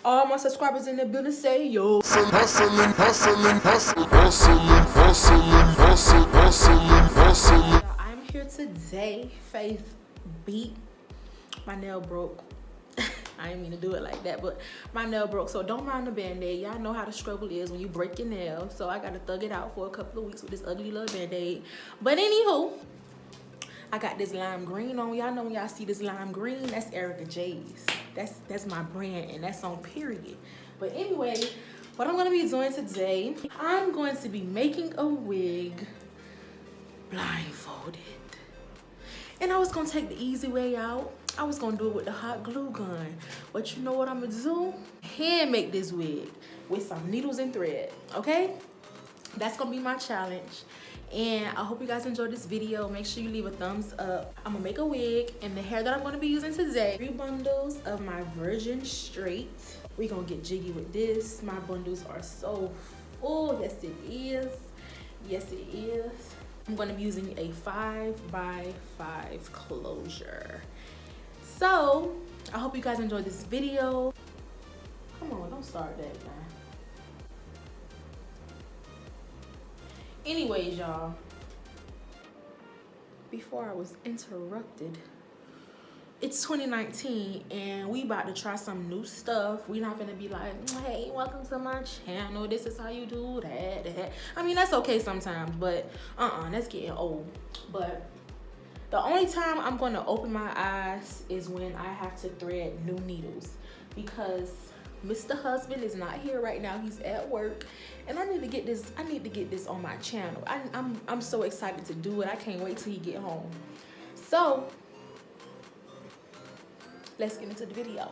All my subscribers in the building say yo. I'm here today. Faith beat. My nail broke. I didn't mean to do it like that, but my nail broke. So don't mind the band-aid. Y'all know how the struggle is when you break your nail. So I gotta thug it out for a couple of weeks with this ugly little band-aid. But anywho, I got this lime green on. Y'all know when y'all see this lime green, that's IAmErickaJ's. That's my brand, and that's on period. But anyway, what I'm gonna be doing today, I'm going to be making a wig blindfolded. And I was gonna take the easy way out. I was gonna do it with the hot glue gun. But you know what I'm gonna do? Hand make this wig with some needles and thread, okay? That's gonna be my challenge. And I hope you guys enjoyed this video. Make sure you leave a thumbs up. I'm gonna make a wig, and the hair that I'm gonna be using today, 3 bundles of my virgin straight. We're gonna get jiggy with this. My bundles are so full. Yes, it is. Yes, it is. I'm gonna be using a 5x5 closure. So, I hope you guys enjoyed this video. Come on, don't start that, man. Anyways, y'all, before I was interrupted, it's 2019 and we about to try some new stuff. We not gonna be like, hey, welcome to my channel. This is how you do that. I mean, that's okay sometimes, but that's getting old. But the only time I'm gonna open my eyes is when I have to thread new needles, because Mr. Husband is not here right now. He's at work, and I need to get this. I need to get this on my channel. I'm so excited to do it. I can't wait till he get home. So let's get into the video.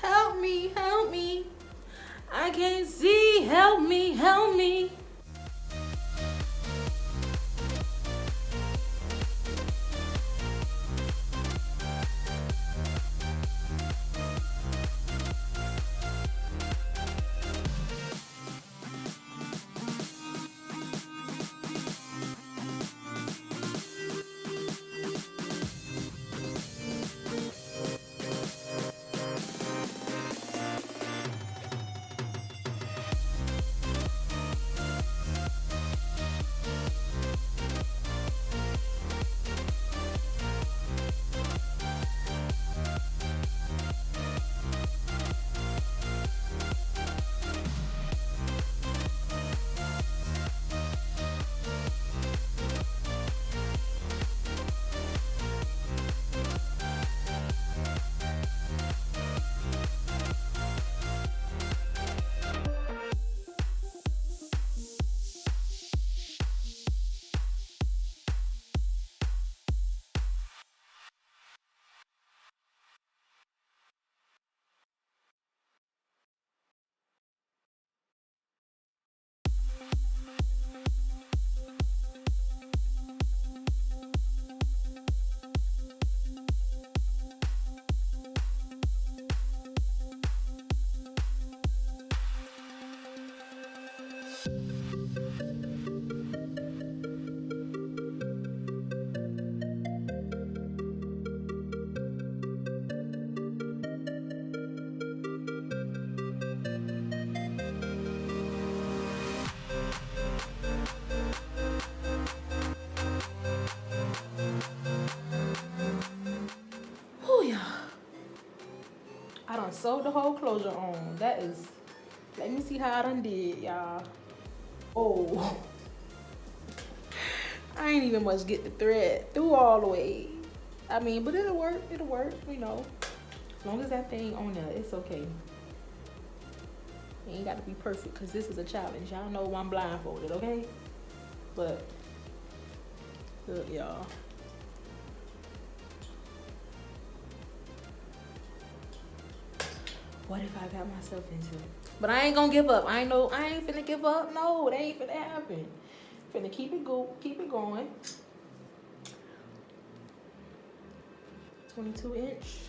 Help me, help me. I can't see. Help me, help me. I done sewed the whole closure on. That is, let me see how I done did, y'all. Oh, I ain't even much get the thread through all the way. I mean, but it'll work, you know. As long as that thing on there, it's okay. It ain't got to be perfect, because this is a challenge. Y'all know I'm blindfolded, okay? But, look, y'all. What if I got myself into it? But I ain't gonna give up. I ain't finna give up. No, it ain't finna happen. Finna keep it going. 22-inch.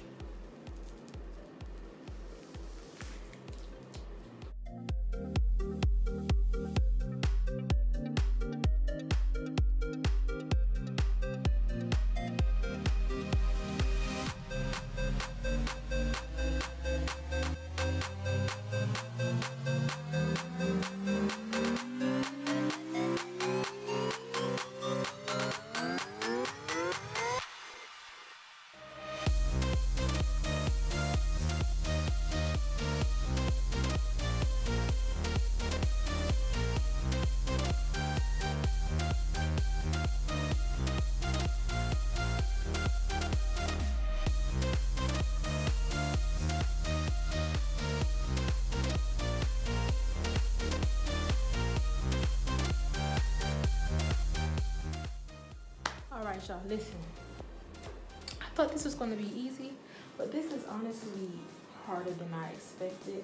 y'all, listen. I thought this was gonna be easy, but this is honestly harder than I expected.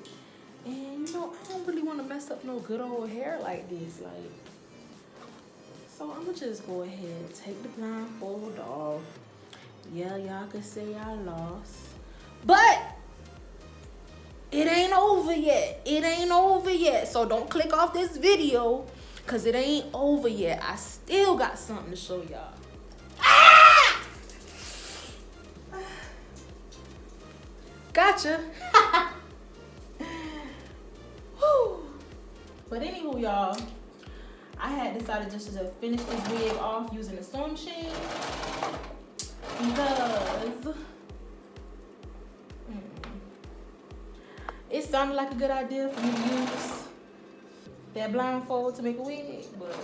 And you know, I don't really want to mess up no good old hair like this, like. So I'm gonna just go ahead, take the blindfold off. Yeah, y'all could say I lost, but it ain't over yet. It ain't over yet. So don't click off this video, cause it ain't over yet. I still got something to show y'all. Ah! Gotcha. But anywho, y'all, I had decided just to finish this wig off using the sewing machine because it sounded like a good idea for me to use that blindfold to make a wig, but